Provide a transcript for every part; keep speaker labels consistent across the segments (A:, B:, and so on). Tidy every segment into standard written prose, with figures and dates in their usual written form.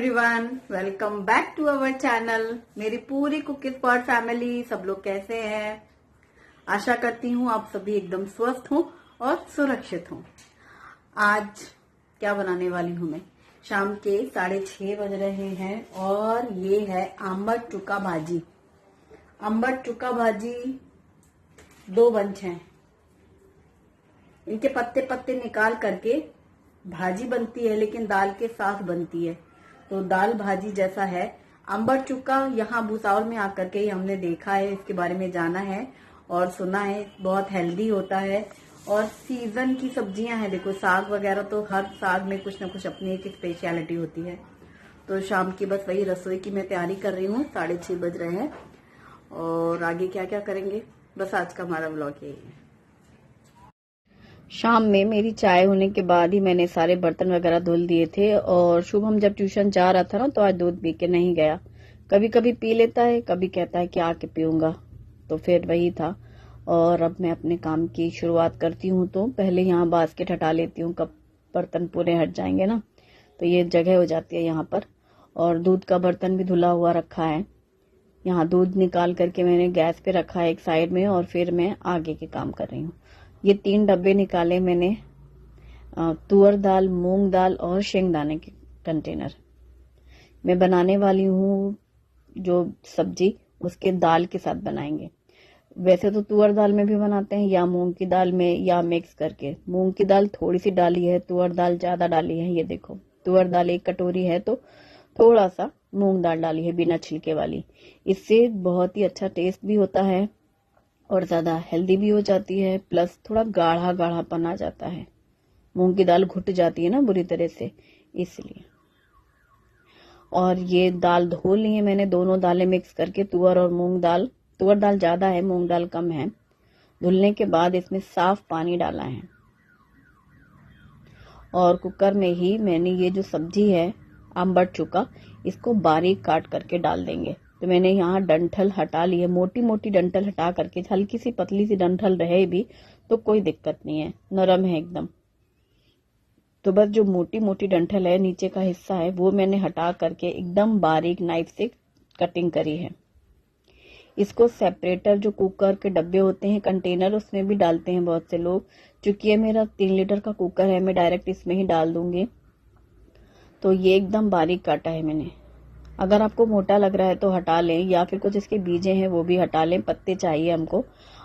A: Everyone, welcome back to our channel. मेरी पूरी cook spot family, सब लोग कैसे हैं? आशा करती हूँ आप सभी एकदम स्वस्थ हों और सुरक्षित हों। आज क्या बनाने वाली हूँ मैं? शाम के 6:30 बज रहे हैं और ये है आंबट चुका भाजी। आंबट चुका भाजी 2 बंच हैं। इनके पत्ते पत्ते निकाल करके भाजी बनती है, लेकिन दाल के साथ बनती है, तो दाल भाजी जैसा है। अंबट चुका यहाँ भुसावल में आकर के ही हमने देखा है, इसके बारे में जाना है और सुना है। बहुत हेल्दी होता है और सीजन की सब्जियां हैं। देखो साग वगैरह, तो हर साग में कुछ ना कुछ अपनी एक स्पेशलिटी होती है। तो शाम की बस वही रसोई की मैं तैयारी कर रही हूँ। 6:30 बज रहे हैं और आगे क्या क्या करेंगे, बस आज का हमारा व्लॉग यही है। शाम में मेरी चाय होने के बाद ही मैंने सारे बर्तन वगैरह धुल दिए थे और शुभम जब ट्यूशन जा रहा था ना, तो आज दूध पी के नहीं गया। कभी कभी पी लेता है, कभी कहता है कि आके पीऊंगा, तो फिर वही था। और अब मैं अपने काम की शुरुआत करती हूँ। तो पहले यहाँ बास्केट हटा लेती हूँ, कब बर्तन पूरे हट जाएंगे ना, तो ये जगह हो जाती है यहाँ पर। और दूध का बर्तन भी धुला हुआ रखा है। यहाँ दूध निकाल करके मैंने गैस पे रखा है एक साइड में, और फिर मैं आगे के काम कर रही हूँ। ये 3 डब्बे निकाले मैंने, तुअर दाल, मूंग दाल और शेंगदाने के कंटेनर। मैं बनाने वाली हूँ जो सब्जी, उसके दाल के साथ बनाएंगे। वैसे तो तुअर दाल में भी बनाते हैं या मूंग की दाल में, या मिक्स करके। मूंग की दाल थोड़ी सी डाली है, तुअर दाल ज्यादा डाली है। ये देखो, तुअर दाल 1 कटोरी है तो थोड़ा सा मूंग दाल डाली है बिना छिलके वाली। इससे बहुत ही अच्छा टेस्ट भी होता है और ज्यादा हेल्दी भी हो जाती है, प्लस थोड़ा गाढ़ा गाढ़ापन आ जाता है। मूंग की दाल घुट जाती है ना बुरी तरह से, इसलिए। और ये दाल धो ली है मैंने, दोनों दालें मिक्स करके, तुअर और मूंग दाल। तुअर दाल ज्यादा है, मूंग दाल कम है। धुलने के बाद इसमें साफ पानी डाला है और कुकर में ही मैंने ये जो सब्जी है आंबट चुका, इसको बारीक काट करके डाल देंगे। तो मैंने यहाँ डंठल हटा ली है, मोटी मोटी डंठल हटा करके। हल्की सी पतली सी डंठल रहे भी तो कोई दिक्कत नहीं है, नरम है एकदम। तो बस जो मोटी मोटी डंठल है, नीचे का हिस्सा है, वो मैंने हटा करके एकदम बारीक नाइफ से कटिंग करी है। इसको सेपरेटर, जो कुकर के डब्बे होते हैं, कंटेनर, उसमें भी डालते हैं बहुत से लोग। चूंकि ये मेरा 3 लीटर का कुकर है, मैं डायरेक्ट इसमें ही डाल दूंगी। तो ये एकदम बारीक काटा है मैंने। अगर आपको मोटा लग रहा है तो हटा लें, या फिर कुछ इसके बीजे हैं वो भी हटा लें, पत्ते चाहिए हमको।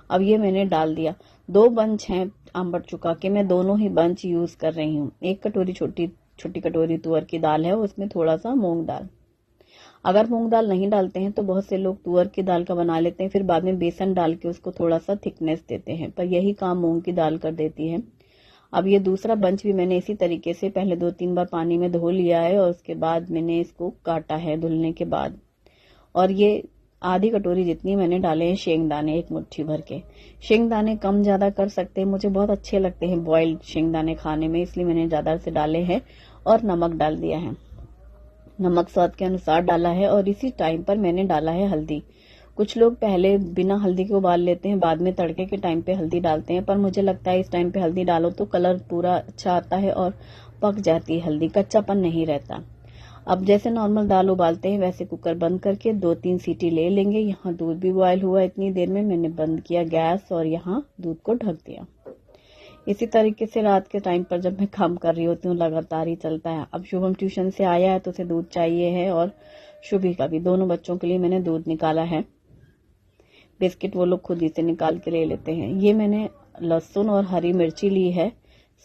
A: अब ये मैंने डाल दिया। 2 बंच हैं आंबट चुका के, मैं दोनों ही बंच यूज कर रही हूँ। 1 कटोरी छोटी कटोरी तुअर की दाल है, उसमें थोड़ा सा मूंग दाल। अगर मूंग दाल नहीं डालते हैं तो बहुत से लोग तुअर की दाल का बना लेते हैं, फिर बाद में बेसन डाल के उसको थोड़ा सा थिकनेस देते हैं, पर यही काम मूंग की दाल कर देती है। अब ये दूसरा बंच भी मैंने इसी तरीके से पहले 2-3 बार पानी में धो लिया है और उसके बाद मैंने इसको काटा है धुलने के बाद। और ये आधी कटोरी जितनी मैंने डाले हैं शेंगदाने, 1 मुट्ठी भर के। शेंगदाने कम ज्यादा कर सकते हैं, मुझे बहुत अच्छे लगते हैं बॉइल्ड शेंगदाने खाने में, इसलिए मैंने ज्यादा से डाले हैं। और नमक डाल दिया है, नमक स्वाद के अनुसार डाला है। और इसी टाइम पर मैंने डाला है हल्दी। कुछ लोग पहले बिना हल्दी के उबाल लेते हैं, बाद में तड़के के टाइम पे हल्दी डालते हैं, पर मुझे लगता है इस टाइम पे हल्दी डालो तो कलर पूरा अच्छा आता है और पक जाती है हल्दी, कच्चापन नहीं रहता। अब जैसे नॉर्मल दाल उबालते हैं वैसे कुकर बंद करके 2-3 सीटी ले लेंगे। यहाँ दूध भी बॉयल हुआ, इतनी देर में मैंने बंद किया गैस और यहाँ दूध को ढक दिया। इसी तरीके से रात के टाइम पर जब मैं काम कर रही होती हूँ लगातार ही चलता है। अब शुभम ट्यूशन से आया है तो उसे दूध चाहिए है, और शुभी का भी, दोनों बच्चों के लिए मैंने दूध निकाला है। बिस्किट वो लोग खुद ही से निकाल के ले लेते हैं। ये मैंने लहसुन और हरी मिर्ची ली है,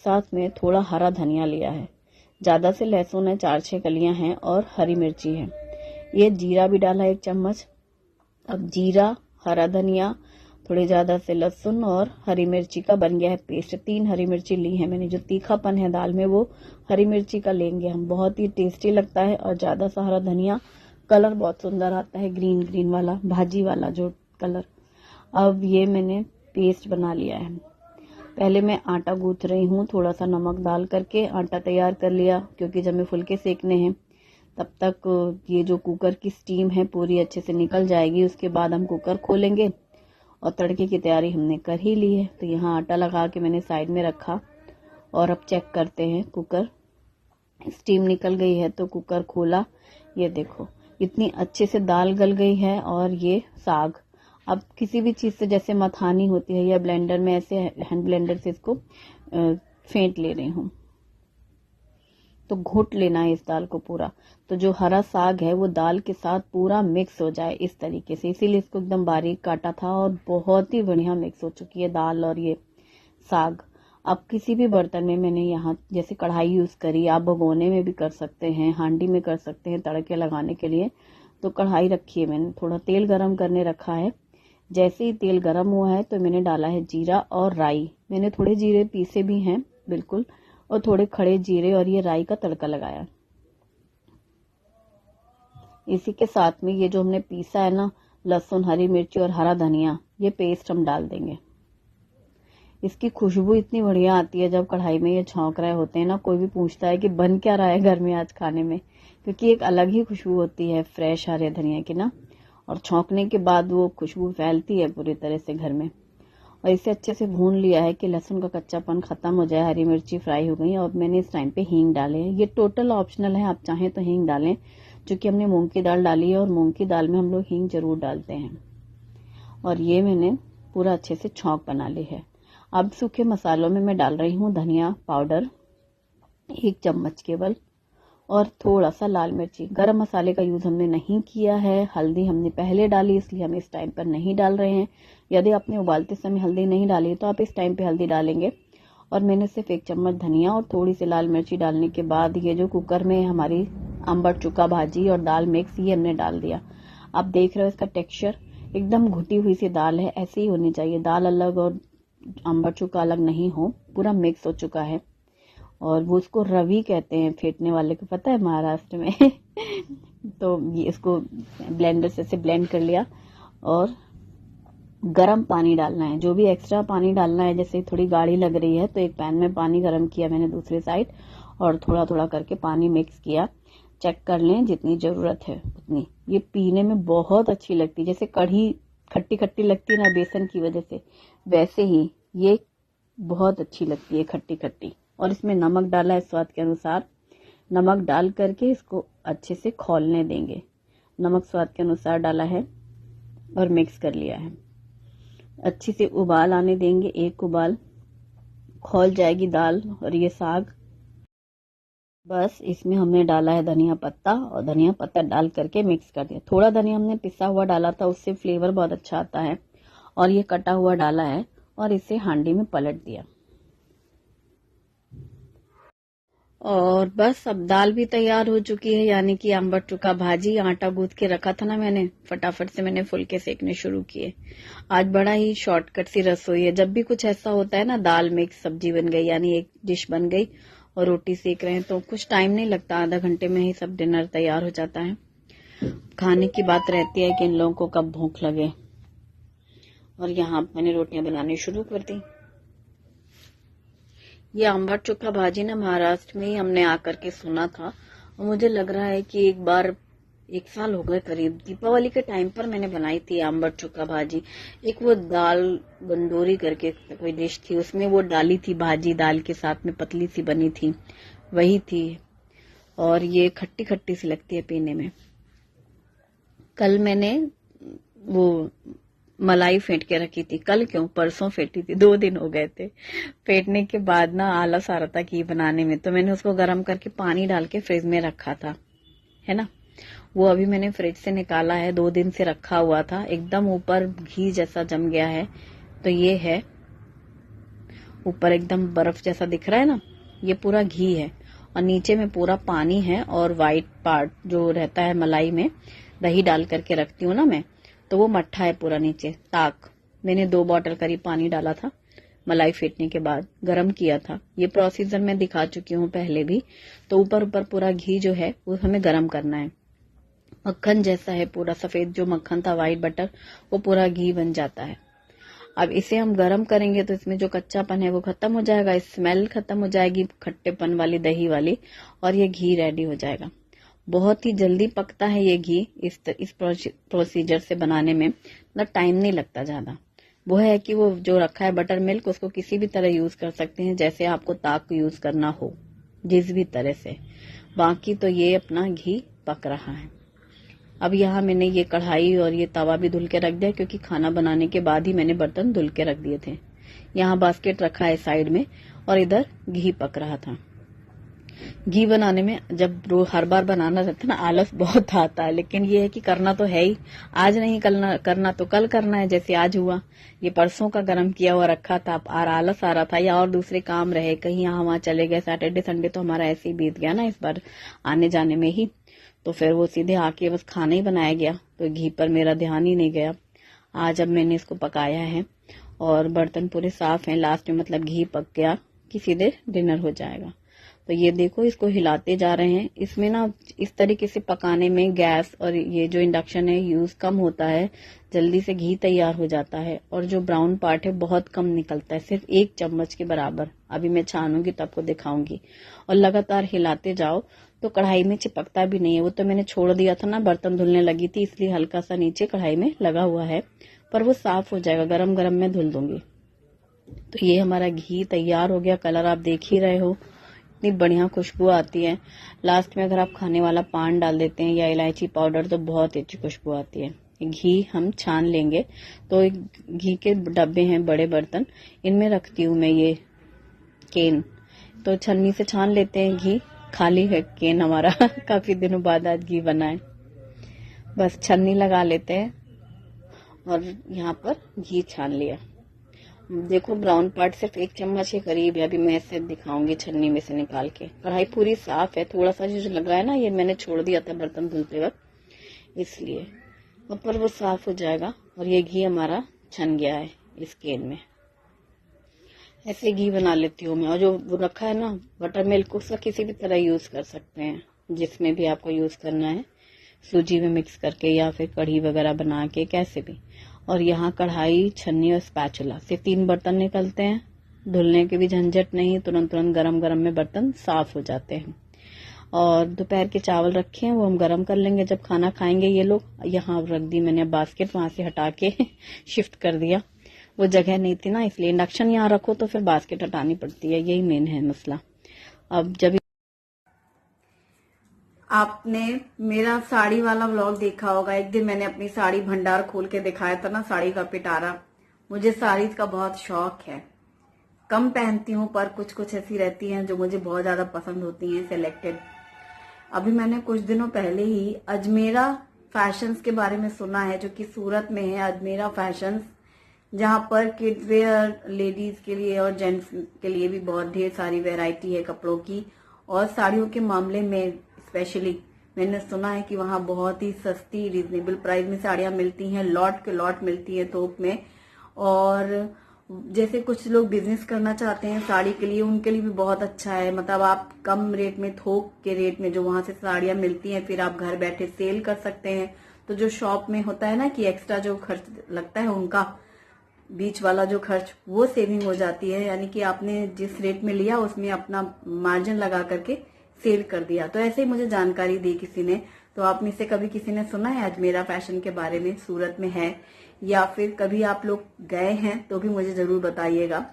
A: साथ में थोड़ा हरा धनिया लिया है। ज्यादा से लहसुन है, 4-6 कलियां हैं, और हरी मिर्ची है। ये जीरा भी डाला 1 चम्मच। अब जीरा, हरा धनिया, थोड़े ज्यादा से लहसुन और हरी मिर्ची का बन गया है पेस्ट। 3 हरी मिर्ची ली है मैंने। जो तीखापन है दाल में वो हरी मिर्ची का लेंगे हम, बहुत ही टेस्टी लगता है। और ज्यादा सा हरा धनिया, कलर बहुत सुंदर आता है, ग्रीन ग्रीन वाला, भाजी वाला जो कलर। अब ये मैंने पेस्ट बना लिया है। पहले मैं आटा गूंथ रही हूँ, थोड़ा सा नमक डाल करके आटा तैयार कर लिया, क्योंकि जब मैं फुलके सेकने हैं तब तक ये जो कुकर की स्टीम है पूरी अच्छे से निकल जाएगी। उसके बाद हम कुकर खोलेंगे और तड़के की तैयारी हमने कर ही ली है। तो यहाँ आटा लगा के मैंने साइड में रखा और अब चेक करते हैं। कुकर स्टीम निकल गई है तो कुकर खोला, ये देखो इतनी अच्छे से दाल गल गई है। और ये साग, अब किसी भी चीज से जैसे मथानी होती है या ब्लेंडर में, ऐसे हैंड ब्लेंडर से इसको फेंट ले रही हूँ। तो घुट लेना है इस दाल को पूरा, तो जो हरा साग है वो दाल के साथ पूरा मिक्स हो जाए इस तरीके से। इसीलिए इसको एकदम बारीक काटा था और बहुत ही बढ़िया मिक्स हो चुकी है दाल और ये साग। अब किसी भी बर्तन में मैंने यहाँ जैसे कढ़ाई यूज करी, आप भगोने में भी कर सकते हैं, हांडी में कर सकते हैं तड़के लगाने के लिए। तो कढ़ाई रखी है मैंने, थोड़ा तेल गरम करने रखा है। जैसे ही तेल गरम हुआ है तो मैंने डाला है जीरा और राई। मैंने थोड़े जीरे पीसे भी हैं बिल्कुल, और थोड़े खड़े जीरे और ये राई का तड़का लगाया। इसी के साथ में ये जो हमने पीसा है ना, लहसुन, हरी मिर्ची और हरा धनिया, ये पेस्ट हम डाल देंगे। इसकी खुशबू इतनी बढ़िया आती है जब कढ़ाई में ये छौंक रहे होते हैं ना, कोई भी पूछता है कि बन क्या रहा है घर में आज खाने में, क्योंकि एक अलग ही खुशबू होती है फ्रेश हरे धनिया की ना। और छौंकने के बाद वो खुशबू फैलती है पूरी तरह से घर में। और इसे अच्छे से भून लिया है कि लहसुन का कच्चापन खत्म हो जाए, हरी मिर्ची फ्राई हो गई। और मैंने इस टाइम पे हींग डाले हैं। ये टोटल ऑप्शनल है, आप चाहें तो हींग डालें, क्योंकि हमने मूंग की दाल डाली है और मूंग की दाल में हम लोग हींग जरूर डालते हैं। और ये मैंने पूरा अच्छे से छौंक बना ली है। अब सूखे मसालों में मैं डाल रही हूँ धनिया पाउडर 1 चम्मच केवल, और थोड़ा सा लाल मिर्ची। गरम मसाले का यूज हमने नहीं किया है। हल्दी हमने पहले डाली, इसलिए हम इस टाइम पर नहीं डाल रहे हैं। यदि आपने उबालते समय हल्दी नहीं डाली तो आप इस टाइम पे हल्दी डालेंगे। और मैंने सिर्फ 1 चम्मच धनिया और थोड़ी सी लाल मिर्ची डालने के बाद ये जो कुकर में हमारी अंबड़ चुका भाजी और दाल मिक्स, ये हमने डाल दिया। आप देख रहे हो इसका टेक्सचर, एकदम घुटी हुई सी दाल है, ऐसी ही होनी चाहिए। दाल अलग और अंबड़ चुका अलग नहीं हो, पूरा मिक्स हो चुका है। और वो उसको रवी कहते हैं फेंटने वाले को, पता है महाराष्ट्र में तो ये इसको ब्लेंडर से ब्लेंड कर लिया। और गरम पानी डालना है, जो भी एक्स्ट्रा पानी डालना है। जैसे थोड़ी गाढ़ी लग रही है तो एक पैन में पानी गरम किया मैंने दूसरी साइड, और थोड़ा थोड़ा करके पानी मिक्स किया। चेक कर लें जितनी जरूरत है उतनी। ये पीने में बहुत अच्छी लगती है, जैसे कढ़ी खट्टी खट्टी लगती है ना बेसन की वजह से, वैसे ही ये बहुत अच्छी लगती है खट्टी खट्टी। और इसमें नमक डाला है स्वाद के अनुसार। नमक डाल करके इसको अच्छे से खौलने देंगे। नमक स्वाद के अनुसार डाला है और मिक्स कर लिया है। अच्छी से उबाल आने देंगे, 1 उबाल, खौल जाएगी दाल और ये साग। बस इसमें हमने डाला है धनिया पत्ता, और धनिया पत्ता डाल करके मिक्स कर दिया। थोड़ा धनिया हमने पिसा हुआ डाला था, उससे फ्लेवर बहुत अच्छा आता है। और ये कटा हुआ डाला है और इसे हांडी में पलट दिया। और बस अब दाल भी तैयार हो चुकी है, यानी कि अंबड़ चुका भाजी। आटा गूंथ के रखा था ना मैंने, फटाफट से मैंने फुलके सेकने शुरू किए। आज बड़ा ही शॉर्टकट सी रसोई है। जब भी कुछ ऐसा होता है ना, दाल मिक्स सब्जी बन गई, यानी एक डिश बन गई, और रोटी सेक रहे हैं, तो कुछ टाइम नहीं लगता, आधा घंटे में ही सब डिनर तैयार हो जाता है। खाने की बात रहती है कि इन लोगों को कब भूख लगे। और यहाँ मैंने रोटियां बनानी शुरू कर दी। ये अंबड़ चुका भाजी ना महाराष्ट्र में ही हमने आकर के सुना था, और मुझे लग रहा है कि एक बार 1 साल हो गए करीब, दीपावली के टाइम पर मैंने बनाई थी अंबड़ चुका भाजी। एक वो दाल गंडोरी करके कोई डिश थी, उसमें वो डाली थी भाजी, दाल के साथ में पतली सी बनी थी, वही थी। और ये खट्टी खट्टी सी लगती है पीने में। कल मैंने वो मलाई फेंट के रखी थी। कल क्यों, परसों फेंटी थी, 2 दिन हो गए थे। फेंटने के बाद ना आलस आ रहा था घी बनाने में, तो मैंने उसको गर्म करके पानी डाल के फ्रिज में रखा था, है ना। वो अभी मैंने फ्रिज से निकाला है, 2 दिन से रखा हुआ था, एकदम ऊपर घी जैसा जम गया है। तो ये है, ऊपर एकदम बर्फ जैसा दिख रहा है ना, ये पूरा घी है, और नीचे में पूरा पानी है। और व्हाइट पार्ट जो रहता है मलाई में, दही डाल करके रखती हूँ ना मैं, तो वो मट्ठा है पूरा नीचे ताक। मैंने 2 बॉटल करीब पानी डाला था मलाई फेंटने के बाद, गरम किया था। ये प्रोसीजर मैं दिखा चुकी हूँ पहले भी। तो ऊपर ऊपर पूरा घी जो है वो हमें गरम करना है। मक्खन जैसा है पूरा, सफेद जो मक्खन था व्हाइट बटर, वो पूरा घी बन जाता है। अब इसे हम गरम करेंगे तो इसमें जो कच्चापन है वो खत्म हो जाएगा, स्मेल खत्म हो जाएगी खट्टेपन वाली, दही वाली, और ये घी रेडी हो जाएगा। बहुत ही जल्दी पकता है ये घी इस प्रोसीजर से बनाने में, ना टाइम नहीं लगता ज्यादा। वो है कि वो जो रखा है बटर मिल्क, उसको किसी भी तरह यूज कर सकते हैं, जैसे आपको ताक यूज करना हो, जिस भी तरह से। बाकी तो ये अपना घी पक रहा है। अब यहाँ मैंने ये कढ़ाई और ये तवा भी धुल के रख दिया, क्योंकि खाना बनाने के बाद ही मैंने बर्तन धुल के रख दिए थे। यहाँ बास्केट रखा है साइड में, और इधर घी पक रहा था। घी बनाने में जब हर बार बनाना रहता है ना, आलस बहुत आता है, लेकिन ये है कि करना तो है ही। आज नहीं करना तो कल करना है, जैसे आज हुआ। ये परसों का गरम किया हुआ रखा था, और आलस आ रहा था, या और दूसरे काम रहे, कहीं यहाँ वहां चले गए। सैटरडे संडे तो हमारा ऐसे ही बीत गया ना इस बार, आने जाने में ही। तो फिर वो सीधे आके बस खाना ही बनाया गया, तो घी पर मेरा ध्यान ही नहीं गया। आज अब मैंने इसको पकाया है और बर्तन पूरे साफ हैं। लास्ट में मतलब घी पक गया कि सीधे डिनर हो जाएगा। तो ये देखो, इसको हिलाते जा रहे हैं। इसमें ना इस तरीके से पकाने में गैस और ये जो इंडक्शन है यूज कम होता है, जल्दी से घी तैयार हो जाता है, और जो ब्राउन पार्ट है बहुत कम निकलता है, सिर्फ 1 चम्मच के बराबर। अभी मैं छानूंगी तब आपको दिखाऊंगी। और लगातार हिलाते जाओ तो कढ़ाई में चिपकता भी नहीं है। वो तो मैंने छोड़ दिया था ना, बर्तन धुलने लगी थी, इसलिए हल्का सा नीचे कढ़ाई में लगा हुआ है, पर वो साफ हो जाएगा, गरम गरम में धुल दूंगी। तो ये हमारा घी तैयार हो गया। कलर आप देख ही रहे हो, इतनी बढ़िया खुशबू आती है। लास्ट में अगर आप खाने वाला पान डाल देते हैं या इलायची पाउडर तो बहुत अच्छी खुशबू आती है। घी हम छान लेंगे। तो घी के डब्बे हैं बड़े बर्तन, इनमें रखती हूँ मैं ये केन। तो छन्नी से छान लेते हैं घी। खाली है केन हमारा काफी दिनों बाद आज घी बना है। बस छन्नी लगा लेते हैं और यहाँ पर घी छान लिया। देखो ब्राउन पार्ट सिर्फ 1 चम्मच के करीब है। अभी मैं ऐसे दिखाऊंगी छन्नी में से निकाल के। कढ़ाई पूरी साफ है, थोड़ा सा जो लग रहा है ना, ये मैंने छोड़ दिया था बर्तन धुलते वक्त, इसलिए ऊपर वो साफ हो जाएगा। और ये घी हमारा छन गया है इस केन में। ऐसे घी बना लेती हूँ मैं। और जो वो रखा है ना बटर मिल्क, उसका किसी भी तरह यूज कर सकते हैं, जिसमें भी आपको यूज करना है, सूजी में मिक्स करके या फिर कढ़ी वगैरह बना के, कैसे भी। और यहाँ कढ़ाई, छन्नी और स्पैचुला से 3 बर्तन निकलते हैं। धुलने की भी झंझट नहीं, तुरंत तुरंत गरम गरम में बर्तन साफ हो जाते हैं। और दोपहर के चावल रखे हैं, वो हम गरम कर लेंगे जब खाना खाएंगे ये लोग। यहाँ रख दी मैंने बास्केट, वहां से हटा के शिफ्ट कर दिया। वो जगह नहीं थी ना, इसलिए। इंडक्शन यहाँ रखो तो फिर बास्केट हटानी पड़ती है, यही मेन है मसला। अब जब आपने मेरा साड़ी वाला व्लॉग देखा होगा, एक दिन मैंने अपनी साड़ी भंडार खोल के दिखाया था ना, साड़ी का पिटारा। मुझे साड़ी का बहुत शौक है, कम पहनती हूँ, पर कुछ कुछ ऐसी रहती हैं जो मुझे बहुत ज्यादा पसंद होती हैं, सिलेक्टेड। अभी मैंने कुछ दिनों पहले ही अजमेरा फैशंस के बारे में सुना है, जो कि सूरत में है, अजमेरा फैशंस, जहां पर किड्स वेयर, लेडीज के लिए और जेंट्स के लिए भी बहुत ढेर सारी वैरायटी है कपड़ों की। और साड़ियों के मामले में स्पेशली मैंने सुना है कि वहां बहुत ही सस्ती, रीजनेबल प्राइस में साड़ियां मिलती हैं, लॉट के लॉट मिलती है थोक में। और जैसे कुछ लोग बिजनेस करना चाहते हैं साड़ी के लिए, उनके लिए भी बहुत अच्छा है। मतलब आप कम रेट में, थोक के रेट में जो वहां से साड़ियां मिलती हैं, फिर आप घर बैठे सेल कर सकते हैं। तो जो शॉप में होता है ना कि एक्स्ट्रा जो खर्च लगता है, उनका बीच वाला जो खर्च, वो सेविंग हो जाती है। यानी कि आपने जिस रेट में लिया उसमें अपना मार्जिन लगा करके सेल कर दिया। तो ऐसे ही मुझे जानकारी दी किसी ने। तो आप में से कभी किसी ने सुना है अजमेरा फैशन के बारे में, सूरत में है, या फिर कभी आप लोग गए हैं तो भी मुझे जरूर बताइएगा।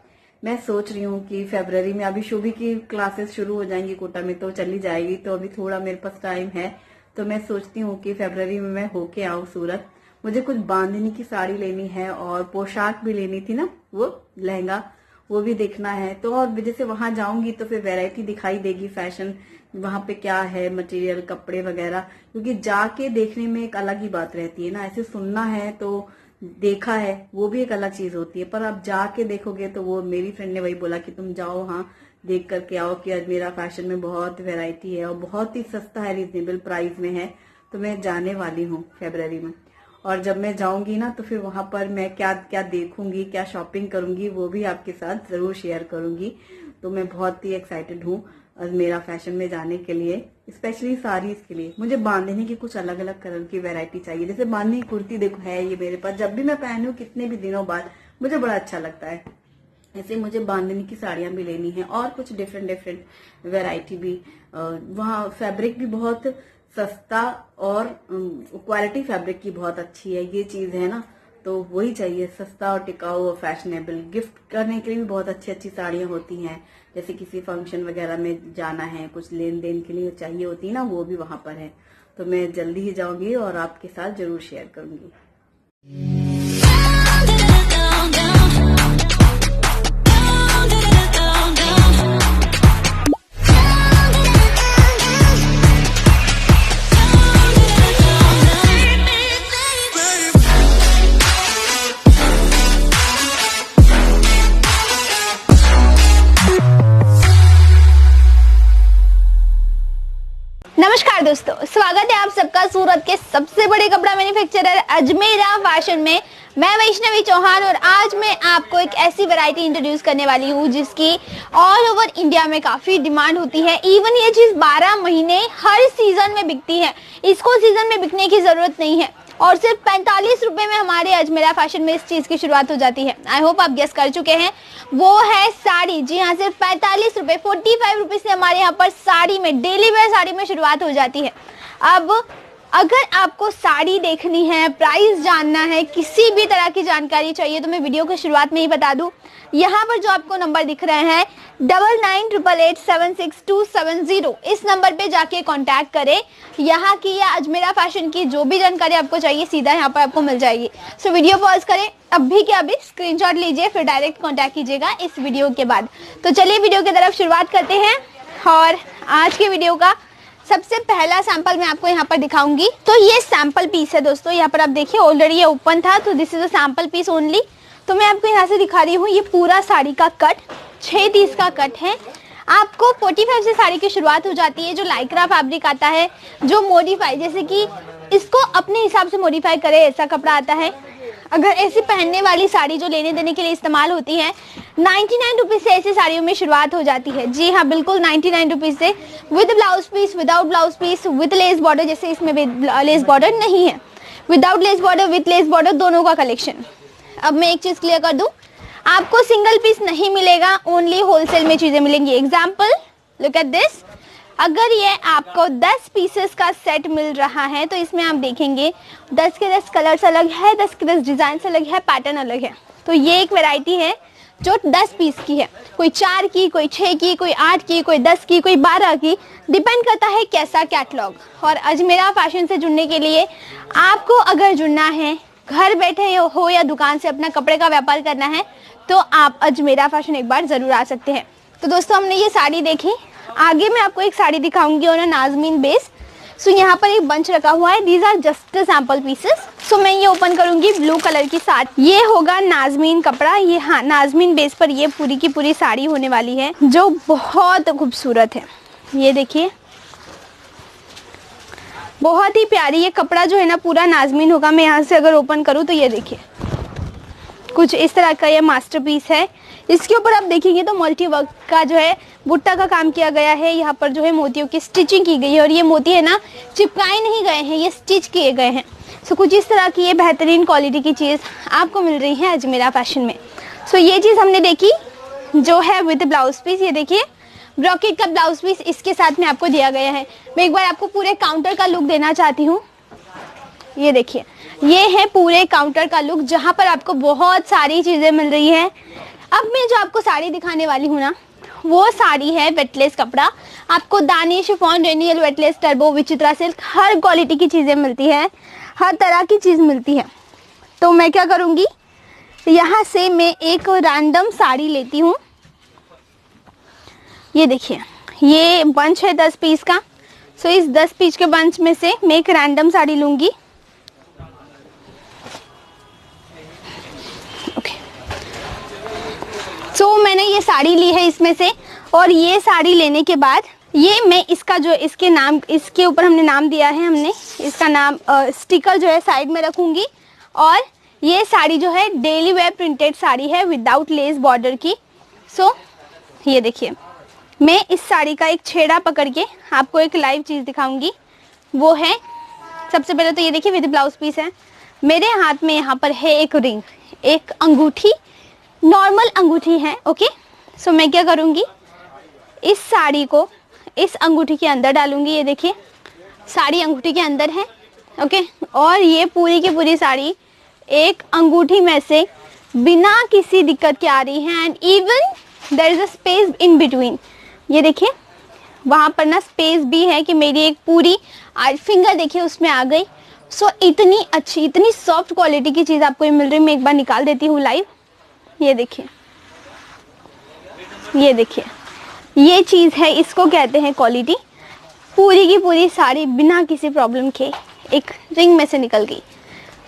A: मैं सोच रही हूँ कि फरवरी में, अभी शुभी की क्लासेस शुरू हो जाएंगी कोटा में, तो चली जाएगी, तो अभी थोड़ा मेरे पास टाइम है। तो मैं सोचती हूँ कि फरवरी में मैं होके आऊँ सूरत। मुझे कुछ बांधनी की साड़ी लेनी है और पोशाक भी लेनी थी ना, वो लहंगा, वो भी देखना है। तो और जैसे वहां जाऊंगी तो फिर वैरायटी दिखाई देगी, फैशन वहां पे क्या है, मटेरियल, कपड़े वगैरह। क्योंकि जाके देखने में एक अलग ही बात रहती है ना, ऐसे सुनना है तो देखा है, वो भी एक अलग चीज होती है, पर आप जाके देखोगे तो वो, मेरी फ्रेंड ने वही बोला कि तुम जाओ, हाँ देख करके आओ कि अजमेरा फैशन में बहुत वैरायटी है और बहुत ही सस्ता है, रीजनेबल प्राइस में है। तो मैं जाने वाली हूँ फरवरी में। और जब मैं जाऊंगी ना तो फिर वहां पर मैं क्या क्या देखूंगी, क्या शॉपिंग करूंगी, वो भी आपके साथ जरूर शेयर करूंगी। तो मैं बहुत ही एक्साइटेड हूँ अजमेरा फैशन में जाने के लिए, स्पेशली साड़ीज के लिए। मुझे बांधने की कुछ अलग अलग कलर की वैरायटी चाहिए। जैसे बांधनी कुर्ती देखो है ये मेरे पास, जब भी मैं पहनूं कितने भी दिनों बाद मुझे बड़ा अच्छा लगता है। ऐसे मुझे बांधनी की साड़ियां भी लेनी है और कुछ डिफरेंट डिफरेंट वैरायटी भी। वहाँ फैब्रिक भी बहुत सस्ता और क्वालिटी फैब्रिक की बहुत अच्छी है, ये चीज है ना। तो वही चाहिए, सस्ता और टिकाऊ और फैशनेबल। गिफ्ट करने के लिए भी बहुत अच्छी अच्छी साड़ियां होती हैं, जैसे किसी फंक्शन वगैरह में जाना है, कुछ लेन देन के लिए चाहिए होती है ना, वो भी वहां पर है। तो मैं जल्दी ही जाऊंगी और आपके साथ जरूर शेयर करूंगी।
B: नमस्कार दोस्तों, स्वागत है आप सबका सूरत के सबसे बड़े कपड़ा मैन्युफैक्चरर अजमेरा फैशन में। मैं वैष्णवी चौहान और आज मैं आपको एक ऐसी वैरायटी इंट्रोड्यूस करने वाली हूँ जिसकी ऑल ओवर इंडिया में काफी डिमांड होती है। इवन ये चीज 12 महीने हर सीजन में बिकती है, इसको सीजन में बिकने की जरूरत नहीं है और सिर्फ 45 रुपए में हमारे अजमेरा फैशन में इस चीज की शुरुआत हो जाती है। आई होप आप गेस कर चुके हैं, वो है साड़ी। जी हाँ, सिर्फ 45 रुपए 45 रुपीज से हमारे यहाँ पर साड़ी में, डेली वेयर साड़ी में शुरुआत हो जाती है। अब अगर आपको साड़ी देखनी है, प्राइस जानना है, किसी भी तरह की जानकारी चाहिए तो मैं वीडियो की शुरुआत में ही बता दूं, यहाँ पर जो आपको नंबर दिख रहे हैं 9988876270, इस नंबर पे जाके कांटेक्ट करें। यहाँ की या अजमेरा फैशन की जो भी जानकारी आपको चाहिए सीधा यहाँ पर आपको मिल जाएगी। सो वीडियो पॉज करें, अभी के अभी स्क्रीनशॉट लीजिए, फिर डायरेक्ट कांटेक्ट कीजिएगा इस वीडियो के बाद। तो चलिए वीडियो की तरफ शुरुआत करते हैं और आज के वीडियो का सबसे पहला सैंपल मैं आपको यहाँ पर दिखाऊंगी। तो ये सैंपल पीस है दोस्तों, यहाँ पर आप देखिए ऑलरेडी ये ओपन था, तो this is a sample piece only. तो मैं आपको यहाँ से दिखा रही हूँ, ये पूरा साड़ी का कट 6 का कट है। आपको 45 से साड़ी की शुरुआत हो जाती है। जो लाइक्रा फैब्रिक आता है, जो मॉडिफाई, जैसे कि इसको अपने हिसाब से मॉडिफाई करे ऐसा कपड़ा आता है। अगर ऐसी पहनने वाली साड़ी जो लेने देने के लिए इस्तेमाल होती है, 99 रुपीज से ऐसी साड़ियों में शुरुआत हो जाती है। जी हाँ, बिल्कुल 99 रुपीज से, with blouse piece, without blouse piece, with lace border, जैसे इसमें लेस बॉर्डर नहीं है, without lace border, with lace border, दोनों का कलेक्शन। अब मैं एक चीज क्लियर कर दूं, आपको सिंगल पीस नहीं मिलेगा, ओनली होलसेल में चीजें मिलेंगी। Example, look at this. अगर ये आपको 10 पीसेस का सेट मिल रहा है तो इसमें आप देखेंगे 10 के 10 कलर्स अलग है, 10 के 10 डिजाइन अलग है, पैटर्न अलग है। तो ये एक वैरायटी है जो 10 पीस की है, कोई 4 की, कोई 6 की, कोई 8 की, कोई 10 की, कोई 12 की, डिपेंड करता है कैसा कैटलॉग। और अजमेरा फैशन से जुड़ने के लिए आपको अगर जुड़ना है, घर बैठे हो या दुकान से अपना कपड़े का व्यापार करना है, तो आप अजमेरा फैशन एक बार जरूर आ सकते हैं। तो दोस्तों हमने ये साड़ी देखी, आगे मैं आपको एक साड़ी दिखाऊंगी और नाजमीन बेस। सो यहाँ पर एक बंच रखा हुआ है, these are just sample pieces. So मैं ये ओपन करूंगी, ब्लू कलर की साड़ी, ये होगा नाजमीन कपड़ा। ये हाँ, नाजमीन बेस पर ये पूरी की पूरी साड़ी होने वाली है जो बहुत खूबसूरत है। ये देखिए, बहुत ही प्यारी। ये कपड़ा जो है ना पूरा नाजमीन होगा। मैं यहाँ से अगर ओपन करूँ तो ये देखिए कुछ इस तरह का ये मास्टरपीस है। इसके ऊपर आप देखेंगे तो मल्टी वर्क का जो है बुट्टा का काम किया गया है। यहाँ पर जो है मोतियों की स्टिचिंग की गई है और ये मोती है ना चिपकाए नहीं गए हैं, ये स्टिच किए गए हैं। सो कुछ इस तरह की ये बेहतरीन क्वालिटी की चीज़ आपको मिल रही है अजमेरा फैशन में। सो ये चीज़ हमने देखी जो है विद ब्लाउज पीस। ये देखिए ब्रॉकेट का ब्लाउज पीस इसके साथ में आपको दिया गया है। मैं एक बार आपको पूरे काउंटर का लुक देना चाहती हूँ। ये देखिए, ये है पूरे काउंटर का लुक जहाँ पर आपको बहुत सारी चीज़ें मिल रही है। अब मैं जो आपको साड़ी दिखाने वाली हूँ ना, वो साड़ी है वेटलेस कपड़ा। आपको दानी, शिफॉन, रेनियल, वेटलेस, टर्बो, विचित्रा सिल्क, हर क्वालिटी की चीज़ें मिलती है, हर तरह की चीज़ मिलती है। तो मैं क्या करूँगी, यहाँ से मैं एक रैंडम साड़ी लेती हूँ। ये देखिए, ये बंच है 10 पीस का। सो इस 10 पीस के बंच में से मैं एक रैंडम साड़ी लूँगी। तो मैंने ये साड़ी ली है इसमें से, और ये साड़ी लेने के बाद ये मैं इसका जो इसके नाम, इसके ऊपर हमने नाम दिया है, हमने इसका नाम स्टिकर जो है साइड में रखूंगी। और ये साड़ी जो है डेली वेयर प्रिंटेड साड़ी है विदाउट लेस बॉर्डर की। सो ये देखिए, मैं इस साड़ी का एक छेड़ा पकड़ के आपको एक लाइव चीज़ दिखाऊंगी। वो है, सबसे पहले तो ये देखिए विद ब्लाउज पीस है। मेरे हाथ में यहाँ पर है एक रिंग, एक अंगूठी, नॉर्मल अंगूठी है। ओके, सो मैं क्या करूँगी, इस साड़ी को इस अंगूठी के अंदर डालूंगी। ये देखिए, साड़ी अंगूठी के अंदर है। ओके, और ये पूरी की पूरी साड़ी एक अंगूठी में से बिना किसी दिक्कत के आ रही है। And even there is a space in between. ये देखिए, वहां पर ना स्पेस भी है कि मेरी एक पूरी फिंगर देखिए उसमें आ गई। सो इतनी अच्छी, इतनी सॉफ्ट क्वालिटी की चीज आपको ये मिल रही है। मैं एक बार निकाल देती हूँ लाइव। ये देखिए, ये देखिए, ये चीज है, इसको कहते हैं क्वालिटी। पूरी की पूरी साड़ी बिना किसी प्रॉब्लम के एक रिंग में से निकल गई।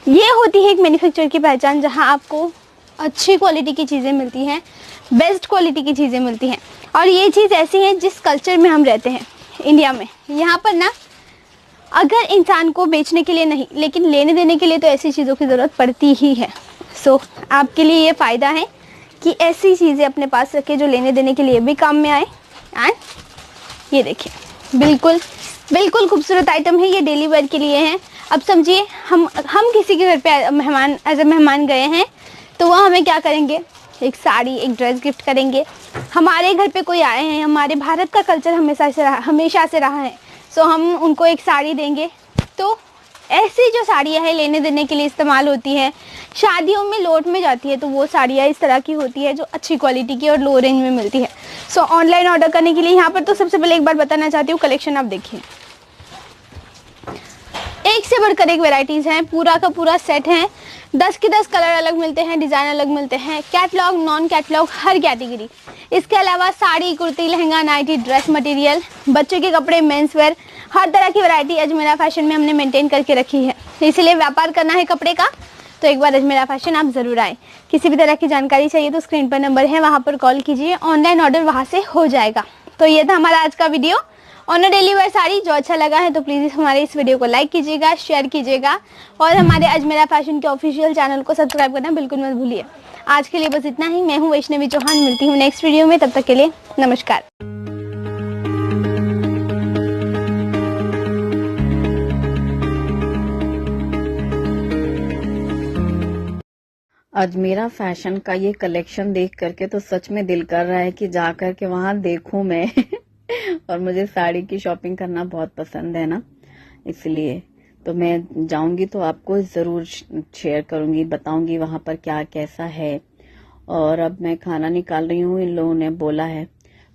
B: ये होती है एक मैन्युफैक्चरर की पहचान, जहां आपको अच्छी क्वालिटी की चीज़ें मिलती हैं, बेस्ट क्वालिटी की चीज़ें मिलती हैं। और ये चीज़ ऐसी है जिस कल्चर में हम रहते हैं इंडिया में, यहाँ पर ना अगर इंसान को बेचने के लिए नहीं लेकिन लेने देने के लिए तो ऐसी चीज़ों की ज़रूरत पड़ती ही है। सो आपके लिए ये फ़ायदा है कि ऐसी चीज़ें अपने पास रखें जो लेने देने के लिए भी काम में आए। एंड ये देखिए, बिल्कुल बिल्कुल खूबसूरत आइटम है, ये डेली वेयर के लिए है। अब समझिए हम किसी के घर पे मेहमान एज ए मेहमान गए हैं तो वह हमें क्या करेंगे, एक साड़ी एक ड्रेस गिफ्ट करेंगे। हमारे घर पे कोई आए हैं, हमारे भारत का कल्चर हमेशा से रहा है, सो हम उनको एक साड़ी देंगे। तो ऐसी जो साड़ियाँ हैं लेने देने के लिए इस्तेमाल होती है, शादियों में लौट में जाती है, तो वो साड़ियाँ इस तरह की होती है जो अच्छी क्वालिटी की और लो रेंज में मिलती है। सो ऑनलाइन ऑर्डर करने के लिए यहाँ पर तो सबसे पहले एक बार बताना चाहती हूँ, कलेक्शन आप देखिए, एक से बढ़कर एक वेराइटीज़ हैं, पूरा का पूरा सेट है। 10 के 10 कलर अलग मिलते हैं, डिज़ाइन अलग मिलते हैं, कैटलॉग नॉन कैटलॉग हर कैटेगरी। इसके अलावा sari, kurti, lehenga, nightie, dress material, बच्चे के कपड़े, मेंस वेयर, हर तरह की वैरायटी अजमेरा फैशन में हमने मेंटेन करके रखी है। इसलिए व्यापार करना है कपड़े का तो एक बार अजमेरा फैशन आप ज़रूर आए। किसी भी तरह की जानकारी चाहिए तो स्क्रीन पर नंबर है, वहाँ पर कॉल कीजिए, ऑनलाइन ऑर्डर वहाँ से हो जाएगा। तो ये था हमारा आज का video on daily wear sari. जो अच्छा लगा है तो प्लीज़ हमारे इस वीडियो को लाइक कीजिएगा, शेयर कीजिएगा और हमारे अजमेरा फैशन के ऑफिशियल चैनल को सब्सक्राइब करना बिल्कुल मत भूलिए। आज के लिए बस इतना ही। मैं हूँ वैष्णवी चौहान, मिलती हूँ नेक्स्ट वीडियो में, तब तक के लिए नमस्कार।
A: अजमेरा फैशन का ये कलेक्शन देख करके तो सच में दिल कर रहा है कि जा करके वहां देखूं मैं और मुझे साड़ी की शॉपिंग करना बहुत पसंद है ना, इसलिए तो मैं जाऊंगी तो आपको जरूर शेयर करूंगी, बताऊंगी वहां पर क्या कैसा है। और अब मैं खाना निकाल रही हूँ, इन लोगों ने बोला है।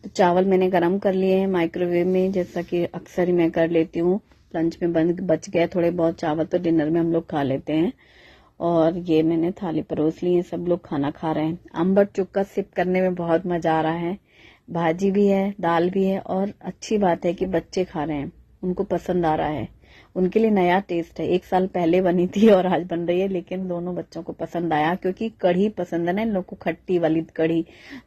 A: तो चावल मैंने गरम कर लिए हैं माइक्रोवेव में, जैसा कि अक्सर ही मैं कर लेती हूँ। लंच में बच गए थोड़े बहुत चावल तो डिनर में हम लोग खा लेते हैं। और ये मैंने थाली परोस ली है, सब लोग खाना खा रहे हैं। अंबर चुक्का सिप करने में बहुत मजा आ रहा है, भाजी भी है, दाल भी है, और अच्छी बात है कि बच्चे खा रहे हैं, उनको पसंद आ रहा है। उनके लिए नया टेस्ट है, 1 साल पहले बनी थी और आज बन रही है, लेकिन दोनों बच्चों को पसंद आया क्योंकि कढ़ी पसंद है ना इन लोग को, खट्टी वाली कढ़ी,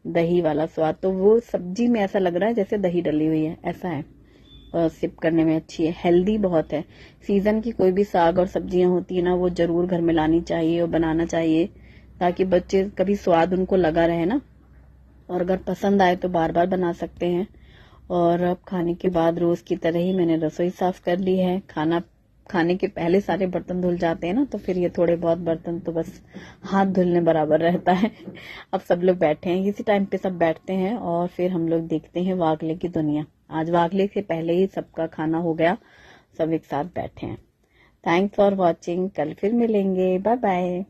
A: दही वाला स्वाद। तो वो सब्जी में ऐसा लग रहा है जैसे दही डली हुई है, ऐसा है। और सिप करने में अच्छी है, हेल्दी बहुत है। सीजन की कोई भी साग और सब्जियां होती है ना, वो जरूर घर में लानी चाहिए और बनाना चाहिए, ताकि बच्चे कभी स्वाद उनको लगा रहे ना, और अगर पसंद आए तो बार बार बना सकते हैं। और अब खाने के बाद रोज की तरह ही मैंने रसोई साफ कर ली है। खाना खाने के पहले सारे बर्तन धुल जाते हैं ना, तो फिर ये थोड़े बहुत बर्तन तो बस हाथ धुलने बराबर रहता है। अब सब लोग बैठे हैं, इसी टाइम पे सब बैठते हैं और फिर हम लोग देखते हैं वागले की दुनिया। आज वागले से पहले ही सबका खाना हो गया, सब एक साथ बैठे हैं। थैंक्स फॉर वॉचिंग, कल फिर मिलेंगे, बाय बाय।